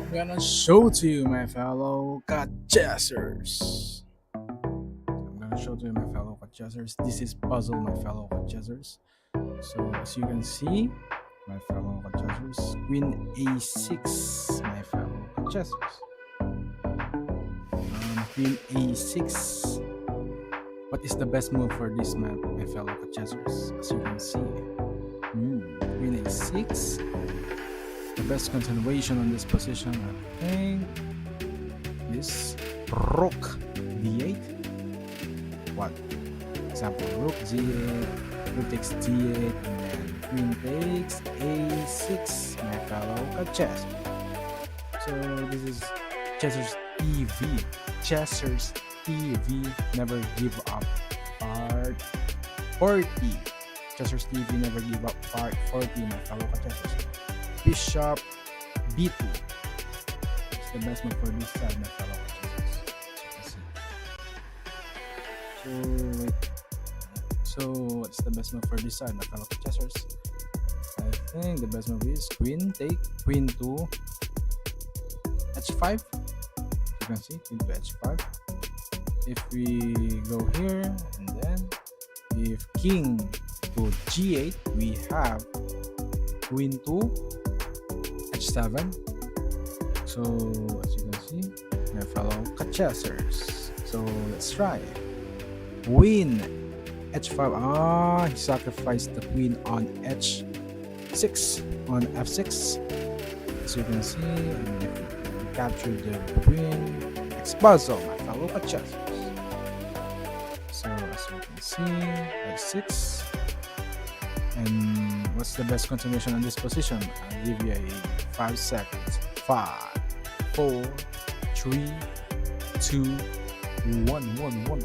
I'm gonna show to you, my fellow Kachessers. I'm gonna show to you, my fellow Kachessers. This is puzzle, my fellow Kachessers. So, as you can see, my fellow Kachessers, Queen A6, my fellow Kachessers. Queen A6. What is the best move for this map, my fellow Kachessers? As you can see, Queen A6. The best continuation on this position, I think, is Rook D8. What? Example, Rook G8, Rook takes D8, and then Queen takes A6, my fellow chess. So this is Chesser's TV. Chesser's TV, never give up. Part 40. Chesser's TV, never give up. Part 40, my fellow Chessers. Bishop B2. It's the best move for this side, my fellow Chessers. So what's the best move for this side, my fellow Chessers? I think the best move is Queen take Queen to H5. You can see Queen to H5. If we go here and then if King to G8, we have Queen to H7. So as you can see, my fellow Kachessers. So let's try. Queen H5. He sacrificed the queen on H6 on F6. As you can see, and if we capture the queen, it's puzzle, my fellow Kachessers. So as you can see, H6. And what's the best continuation on this position? I'll give you a 5 seconds. 5, 4, 3, 2, 1.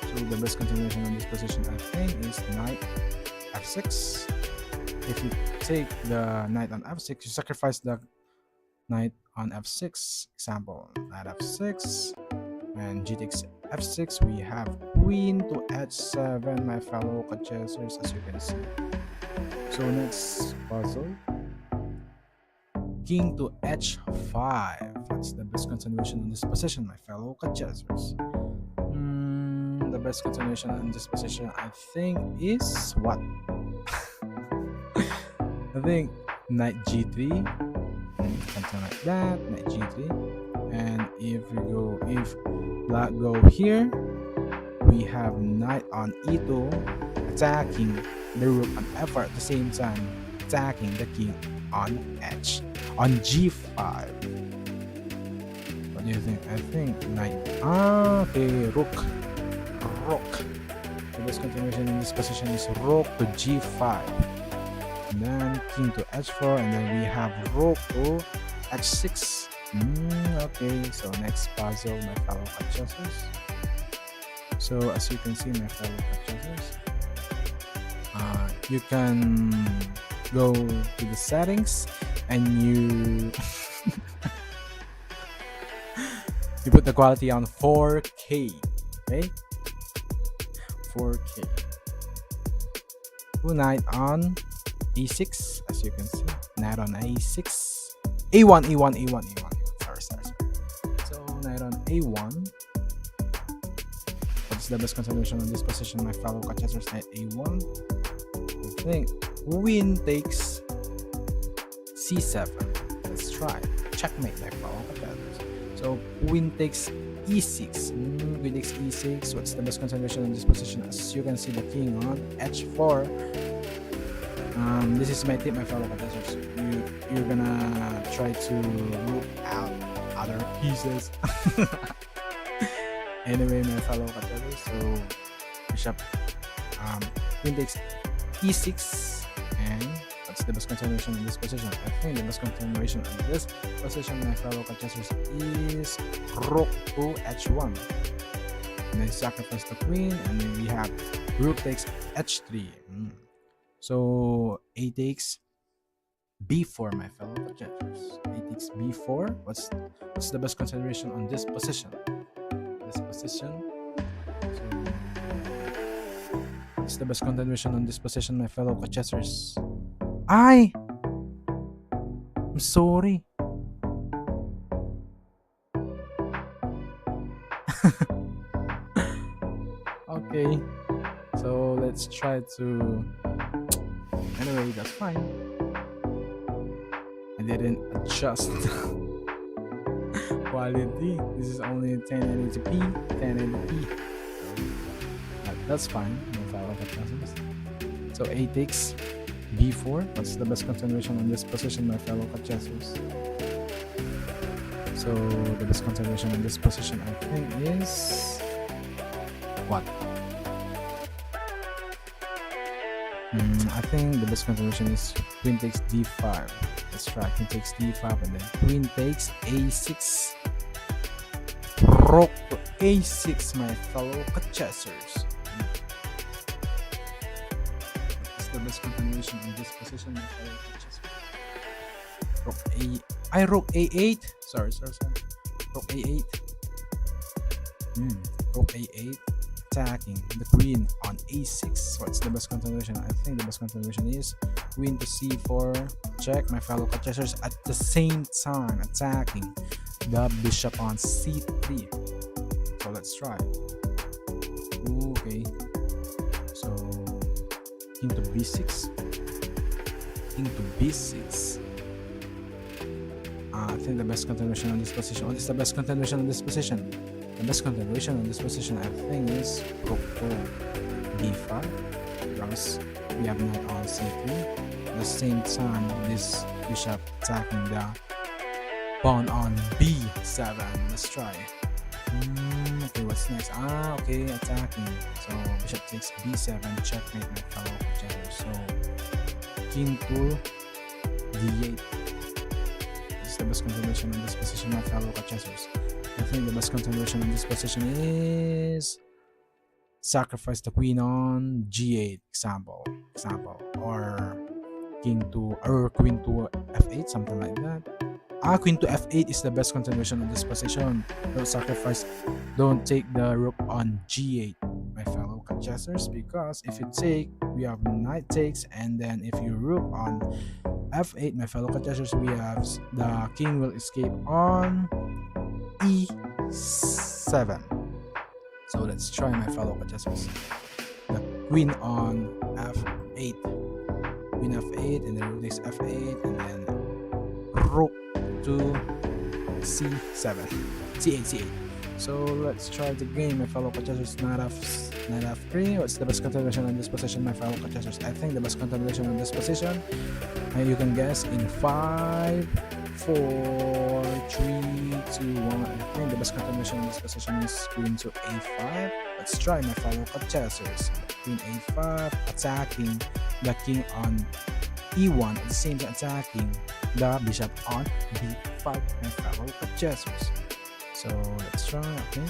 So the best continuation on this position, I think, is knight f6. If you take the knight on f6, you sacrifice the knight on f6. Example, knight f6, and g takes f6. We have queen to h7, my fellow Kachessers, as you can see. So next puzzle, king to h5. That's the best continuation on this position, my fellow Kachessers. The best continuation on this position, I think, is what? I think knight g3, something like that. Knight g3, and if black go here, we have knight on e2, attacking the rook on f4 at the same time, attacking the king on g5. What do you think? I think knight. Okay, rook. The best continuation in this position is rook to g5, and then king to h4, and then we have rook to h6. Okay, so next puzzle, my fellow Kachessers. So as you can see, my fellow Kachessers, you can go to the settings and you you put the quality on 4K. Okay, 4K. Knight on e6, as you can see. Knight on a6. A1. Sorry. So knight on a1. What's the best continuation on this position, my fellow Kachessers? Knight a1. I think queen takes c7. Let's try. Checkmate, my fellow Kachessers. So queen takes e6. Queen takes e6. What's the best continuation on this position? As you can see, the king on h4. This is my tip, my fellow Kachessers. You're gonna try to root out other pieces. Anyway, my fellow Kachessers, so bishop queen takes e6, and what's the best continuation in this position? I think the best continuation in this position, my fellow Kachessers, is rook to h1. And then sacrifice the queen, and then we have rook takes h3. So a takes b4, my fellow Kachessers. A takes b4. What's the best consideration on this position? What's the best continuation on this position, my fellow Kachessers? I'm sorry. Okay, so let's try to. Anyway, that's fine. I didn't adjust quality. This is only 1080p, 1080p. That's fine. No file of adjustments. So A takes B4. What's the best continuation on this position, my fellow chessers? So the best continuation on this position, I think, is what? I think the best continuation is queen takes d5. Let's try queen takes d5 and then queen takes a6. Rook to a6, my fellow chessers. What's the best continuation in this position, my fellow chessers? Rook a8. Sorry. Rook a8. Rook a8. Attacking the queen on a6. What's the best continuation? I think the best continuation is queen to c4. Check, my fellow chessers. At the same time, attacking the bishop on c3. So let's try. Okay. So king to b6. King to b6. I think the best continuation on this position. What is the best continuation on this position? The best continuation on this position, I think, is rook to d5. Because we have knight on c3. At the same time, this bishop attacking the pawn on b7. Let's try. Okay, what's next? Okay, attacking. So bishop takes b7. Checkmate, my fellow chessers. So king to d8. This is the best continuation on this position, my fellow chessers. I think the best continuation in this position is sacrifice the queen on g8, example, or queen to f8, something like that. Queen to f8 is the best continuation in this position. Don't take the rook on g8, my fellow chessers, because if you take, we have knight takes, and then if you rook on f8, my fellow chessers, we have the king will escape on e7. So let's try, my fellow chessers. The queen on f8, queen f8, and then rook takes f8, and then rook to c7, c8. So let's try the game, my fellow chessers. Knight f3. What's the best continuation on this position, my fellow chessers? I think the best continuation on this position, and you can guess, in 5, 4, 3, 2, 1. I think the best continuation in this position is queen to a5. Let's try, my fellow chessers. Queen a5, attacking the king on e1, at the same time attacking the bishop on b5, my fellow chessers. So let's try. Okay.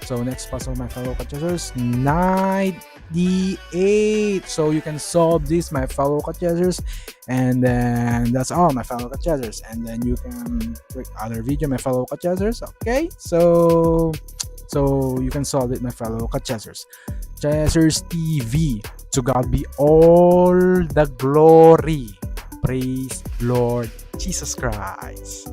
So next puzzle, my fellow chessers, knight d8. So you can solve this, my fellow chessers, and then that's all, my fellow chessers. And then you can click other video, my fellow chessers. Okay, so you can solve it, my fellow chessers. Chessers TV, to God be all the glory. Praise Lord Jesus Christ.